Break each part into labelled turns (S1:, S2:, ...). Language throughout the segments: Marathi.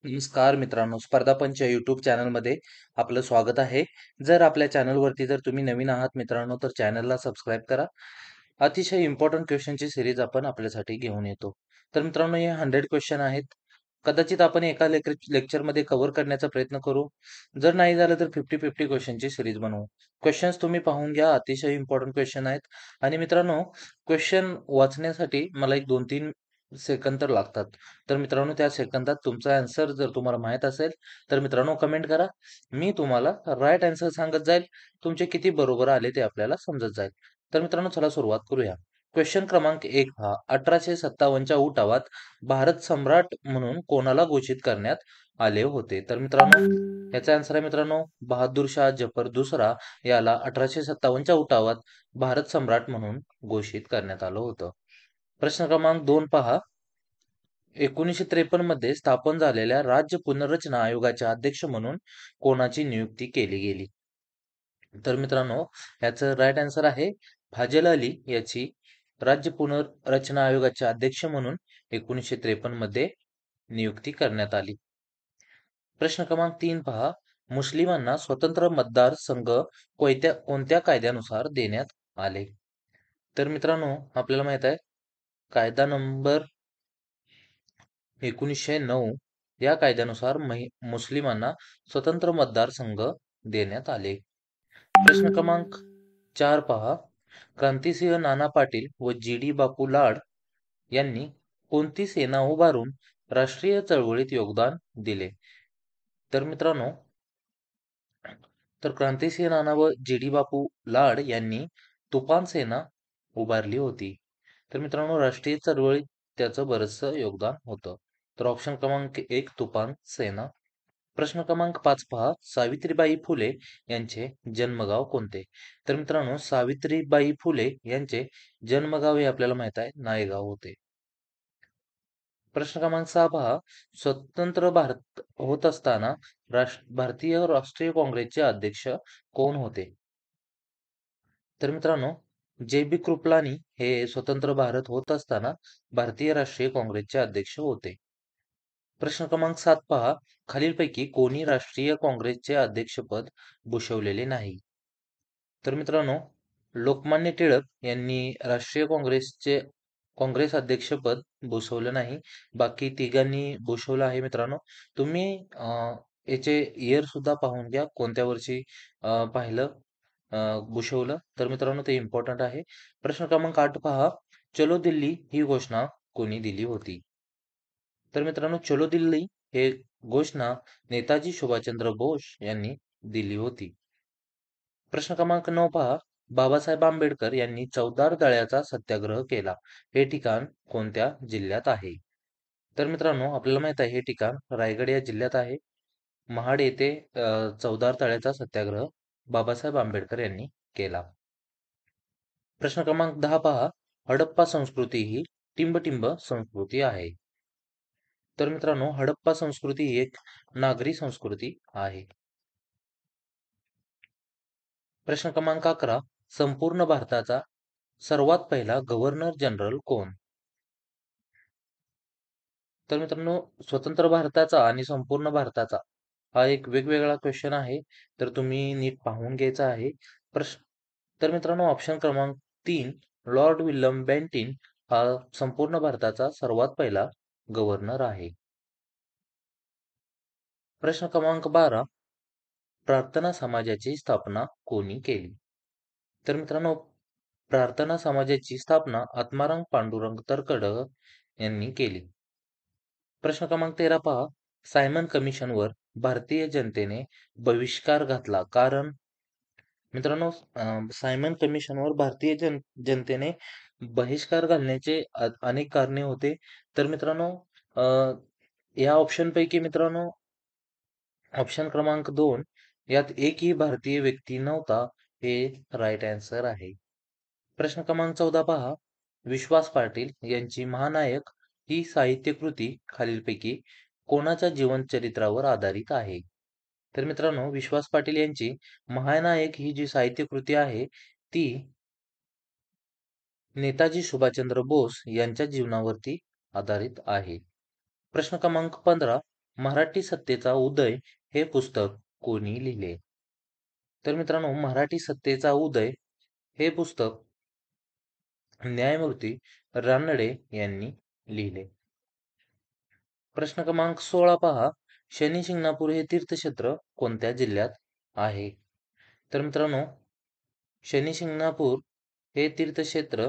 S1: नमस्कार मित्रांनो, स्पर्धा पंच यूट्यूब चॅनलमध्ये आपलं स्वागत आहे. जर आपल्या चॅनलवरती जर तुम्ही नवीन आहात मित्रांनो, तर चॅनलला सबस्क्राईब करा. अतिशय इम्पॉर्टंट क्वेश्चनची सिरीज आपण आपल्यासाठी घेऊन येतो. तर मित्रांनो, हे 100 क्वेश्चन आहेत. कदाचित आपण एका लेक्चरमध्ये कव्हर करण्याचा प्रयत्न करू. जर नाही झालं तर 50-50 क्वेश्चनची सिरीज बनवू. क्वेश्चन्स तुम्ही पाहून घ्या. अतिशय इम्पॉर्टंट क्वेश्चन आहेत. आणि मित्रांनो, क्वेश्चन वाचण्यासाठी मला एक 2-3 सेकंद तर लागतात. तर मित्रांनो, त्या सेकंदात तुमचा आन्सर जर तुम्हाला माहीत असेल, तर मित्रांनो कमेंट करा. मी तुम्हाला राईट आन्सर सांगत जाईल. तुमचे किती बरोबर आले ते आपल्याला समजत जाईल. तर मित्रांनो, चला सुरुवात करूया. क्वेश्चन क्रमांक 1 पहा. 1857च्या उठावात भारत सम्राट म्हणून कोणाला घोषित करण्यात आले होते? तर मित्रांनो, याचा आन्सर आहे मित्रांनो, बहादूर शाह जफर दुसरा याला 1857च्या उठावात भारत सम्राट म्हणून घोषित करण्यात आलं होतं. प्रश्न क्रमांक 2 पहा. 1953 मध्ये स्थापन झालेल्या राज्य पुनर्रचना आयोगाचे अध्यक्ष म्हणून कोणाची नियुक्ती केली गेली? तर मित्रांनो, याचं राईट आन्सर आहे फाजल अली याची राज्य पुनर्रचना आयोगाचे अध्यक्ष म्हणून 1953 मध्ये नियुक्ती करण्यात आली. प्रश्न क्रमांक 3 पहा. मुस्लिमांना स्वतंत्र मतदार संघ कोणत्या कायद्यानुसार देण्यात आले? तर मित्रांनो, आपल्याला माहित आहे कायदा नंबर 1909 या कायद्यानुसार मुस्लिमांना स्वतंत्र मतदारसंघ देण्यात आले. प्रश्न क्रमांक 4 पहा. क्रांतिसिंह नाना पाटील व जी.डी. बापू लाड यांनी कोणती सेना उभारून राष्ट्रीय चळवळीत योगदान दिले? तर मित्रांनो, क्रांतिसिंह नाना व जी.डी. बापू लाड यांनी तुफान सेना उभारली होती. तर मित्रांनो, राष्ट्रीय चळवळीत त्याचं बरचसं योगदान होतं. तर ऑप्शन क्रमांक 1 तुफान सेना. प्रश्न क्रमांक 5 पहा. सावित्रीबाई फुले यांचे जन्मगाव कोणते? तर मित्रांनो, सावित्रीबाई फुले यांचे जन्मगाव हे आपल्याला माहित आहे नायगाव होते. प्रश्न क्रमांक 6 पहा. स्वतंत्र भारत होत असताना भारतीय राष्ट्रीय काँग्रेसचे अध्यक्ष कोण होते? तर मित्रांनो, जे.बी. कृपलानी हे स्वतंत्र भारत होत असताना भारतीय राष्ट्रीय काँग्रेसचे अध्यक्ष होते. प्रश्न क्रमांक 7 पहा. खालीलपैकी कोणी राष्ट्रीय काँग्रेसचे अध्यक्षपद भूषवलेले नाही? तर मित्रांनो, लोकमान्य टिळक यांनी राष्ट्रीय काँग्रेस अध्यक्षपद भूषवलं नाही. बाकी तिघांनी भूषवलं आहे मित्रांनो. तुम्ही याचे इयर सुद्धा पाहून घ्या, कोणत्या वर्षी भूषवलं. तर मित्रांनो, ते इम्पॉर्टंट आहे. प्रश्न क्रमांक 8 पहा. चलो दिल्ली ही घोषणा कोणी दिली होती? तर मित्रांनो, चलो दिल्ली हे घोषणा नेताजी सुभाषचंद्र बोस यांनी दिली होती. प्रश्न क्रमांक 9 पहा. बाबासाहेब आंबेडकर यांनी चवदार तळ्याचा सत्याग्रह केला. हे ठिकाण कोणत्या जिल्ह्यात आहे? तर मित्रांनो, आपल्याला माहित आहे हे ठिकाण रायगड या जिल्ह्यात आहे. महाड येथे चवदार तळ्याचा सत्याग्रह बाबासाहेब आंबेडकर यांनी केला. प्रश्न क्रमांक 10 पहा. हडप्पा संस्कृती ही टिंबटिंब संस्कृती आहे. तर मित्रांनो, हडप्पा संस्कृती ही एक नागरी संस्कृती आहे. प्रश्न क्रमांक 11. संपूर्ण भारताचा सर्वात पहिला गव्हर्नर जनरल कोण? तर मित्रांनो, स्वतंत्र भारताचा आणि संपूर्ण भारताचा हा एक वेगवेगळा क्वेश्चन आहे. तर तुम्ही नीट पाहून घ्यायचा आहे. तर मित्रांनो, ऑप्शन क्रमांक 3 लॉर्ड विल्यम बेंटिन हा संपूर्ण भारताचा सर्वात पहिला गव्हर्नर आहे. प्रश्न क्रमांक 12. प्रार्थना समाजाची स्थापना कोणी केली? तर मित्रांनो, प्रार्थना समाजाची स्थापना आत्माराम पांडुरंग तरखडक यांनी केली. प्रश्न क्रमांक 13 पहा. सायमन कमिशनवर भारतीय जनतेने बहिष्कार घातला कारण? मित्रांनो, सायमन कमिशनवर भारतीय जनतेने बहिष्कार घालण्याचे अनेक कारणे होते. तर मित्रांनो, या ऑप्शन पैकी मित्रांनो, ऑप्शन क्रमांक 2 यात एकही भारतीय व्यक्ती नव्हता, हे राईट आन्सर आहे. प्रश्न क्रमांक 14 पहा. विश्वास पाटील यांची महानायक ही साहित्यकृती खालीलपैकी कोणाच्या जीवनचरित्रावर आधारित आहे? तर मित्रांनो, विश्वास पाटील यांची महानायक ही जी साहित्यकृती आहे ती नेताजी सुभाषचंद्र बोस यांच्या जीवनावरती आधारित आहे. प्रश्न क्रमांक 15. मराठी सत्तेचा उदय हे पुस्तक कोणी लिहिले? तर मित्रांनो, मराठी सत्तेचा उदय हे पुस्तक न्यायमूर्ती रानडे यांनी लिहिले. प्रश्न क्रमांक 16 पहा. शनी शिंगणापूर हे तीर्थक्षेत्र कोणत्या जिल्ह्यात आहे? तर मित्रांनो, शनी शिंगणापूर हे तीर्थक्षेत्र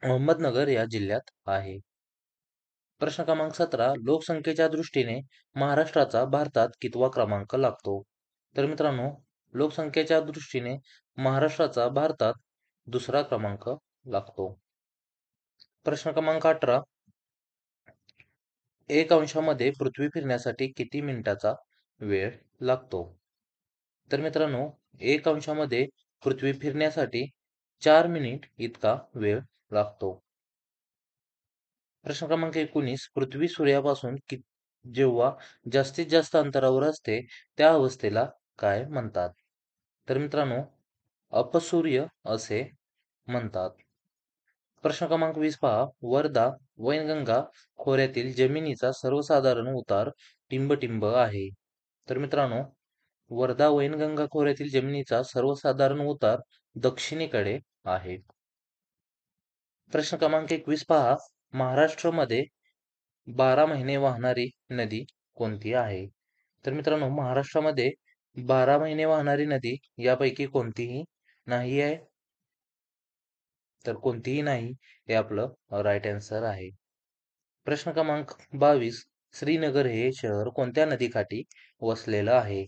S1: अहमदनगर या जिल्ह्यात आहे. प्रश्न क्रमांक 17. लोकसंख्येच्या दृष्टीने महाराष्ट्राचा भारतात कितवा क्रमांक लागतो? तर मित्रांनो, लोकसंख्येच्या दृष्टीने महाराष्ट्राचा भारतात दुसरा क्रमांक लागतो. प्रश्न क्रमांक 18. एक अंशामध्ये पृथ्वी फिरण्यासाठी किती मिनिटाचा वेळ लागतो? तर मित्रांनो, एक अंशामध्ये पृथ्वी फिरण्यासाठी 4 मिनिट इतका वेळ लागतो. प्रश्न क्रमांक 19. पृथ्वी सूर्यापासून जेव्हा जास्तीत जास्त अंतरावर असते त्या अवस्थेला काय म्हणतात? तर मित्रांनो, अपसूर्य असे म्हणतात. प्रश्न क्रमांक 20 पहा. वर्धा वैनगंगा खोऱ्यातील जमिनीचा सर्वसाधारण उतार टिंब आहे. तर मित्रांनो, वर्धा वैनगंगा खोऱ्यातील जमिनीचा सर्वसाधारण उतार दक्षिणेकडे आहे. प्रश्न क्रमांक 21 पहा. महाराष्ट्रामध्ये 12 महिने वाहणारी नदी कोणती आहे? तर मित्रांनो, महाराष्ट्रामध्ये 12 महिने वाहणारी नदी यापैकी कोणतीही नाही आहे. तर कोणतीही नाही हे आपलं राईट आन्सर आहे. प्रश्न क्रमांक 22. श्रीनगर हे शहर कोणत्या नदीकाठी वसलेलं आहे?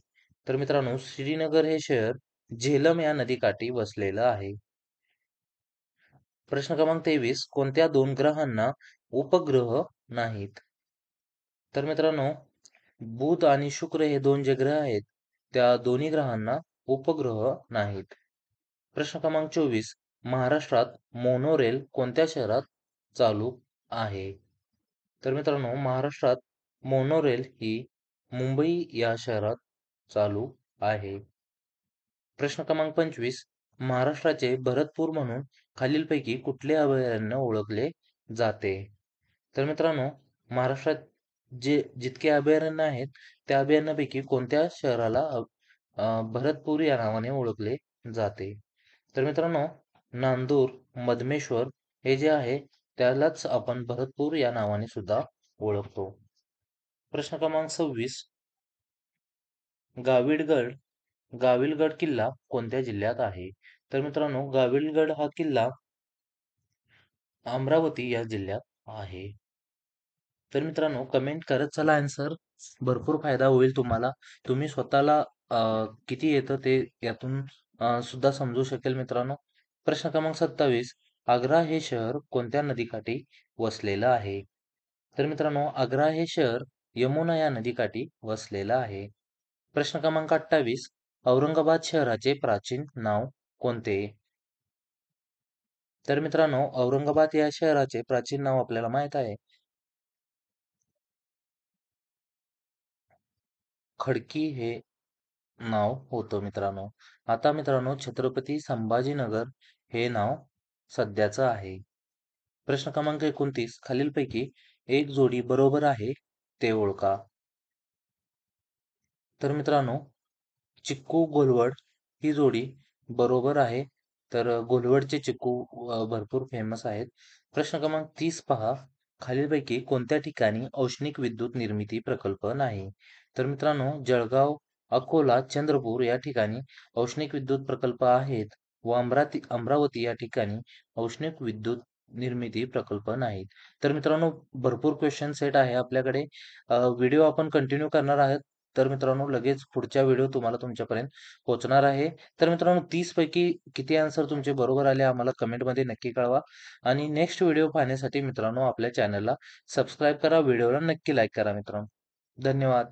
S1: तर मित्रांनो, श्रीनगर हे शहर झेलम या नदीकाठी वसलेलं आहे. प्रश्न क्रमांक 23. कोणत्या 2 ग्रहांना उपग्रह नाहीत? तर मित्रांनो, बुध आणि शुक्र हे 2 जे ग्रह आहेत त्या दोन्ही ग्रहांना उपग्रह नाहीत. प्रश्न क्रमांक 24. महाराष्ट्रात मोनोरेल कोणत्या शहरात चालू आहे? तर मित्रांनो, महाराष्ट्रात मोनोरेल ही मुंबई या शहरात चालू आहे. प्रश्न क्रमांक 25. महाराष्ट्राचे भरतपूर म्हणून खालीलपैकी कुठले अभयारण्य ओळखले जाते? तर मित्रांनो, महाराष्ट्रात जितके अभयारण्य आहेत त्या अभयारण्यापैकी कोणत्या शहराला भरतपूर या नावाने ओळखले जाते? तर मित्रांनो, नांदूर, मधमेश्वर हे जे आहे त्यालाच आपण भरतपूर या नावाने सुद्धा ओळखतो. प्रश्न क्रमांक 26. गाविलगड गाविलगड किल्ला कोणत्या जिल्ह्यात आहे? तर मित्रांनो, गाविलगड हा किल्ला अमरावती या जिल्ह्यात आहे. तर मित्रांनो, कमेंट करत चला आन्सर. भरपूर फायदा होईल तुम्हाला. तुम्ही स्वतःला किती येतं ते यातून सुद्धा समजू शकेल मित्रांनो. प्रश्न क्रमांक 27. आग्रा हे शहर कोणत्या नदीकाठी वसलेलं आहे? तर मित्रांनो, आग्रा हे शहर यमुना या नदीकाठी वसलेलं आहे. प्रश्न क्रमांक 28. औरंगाबाद शहराचे प्राचीन नाव कोणते? तर मित्रांनो, औरंगाबाद या शहराचे प्राचीन नाव आपल्याला माहित आहे. खडकी हे नाव होतं मित्रांनो. आता मित्रांनो, छत्रपती संभाजीनगर हे नाव सध्याचं आहे. प्रश्न क्रमांक 29. खालीलपैकी एक जोडी बरोबर आहे ते ओळखा. तर मित्रांनो, चिक्कू घोलवड ही जोडी बरोबर आहे. तर घोलवडचे चिक्कू भरपूर फेमस आहेत. प्रश्न क्रमांक 30 पहा. खालीलपैकी कोणत्या ठिकाणी औष्णिक विद्युत निर्मिती प्रकल्प नाही? तर मित्रांनो, जळगाव, अकोला, चंद्रपूर या ठिकाणी औष्णिक विद्युत प्रकल्प आहेत व अमरावती या ठिकाणी औष्णिक विद्युत निर्मिती प्रकल्प नाहीत. तर मित्रांनो, भरपूर क्वेश्चन सेट आहे आपल्याकडे. व्हिडिओ आपण कंटिन्यू करणार आहोत. तर मित्रांनो, लगेच पुढच्या व्हिडिओ तुम्हाला तुमच्यापर्यंत पोहोचणार आहे. तर मित्रांनो, 30 पैकी किती आन्सर तुमचे बरोबर आले आम्हाला कमेंटमध्ये नक्की कळवा. आणि नेक्स्ट व्हिडिओ पाहण्यासाठी मित्रांनो आपल्या चॅनलला सबस्क्राईब करा, व्हिडिओला नक्की लाईक करा मित्रांनो. धन्यवाद.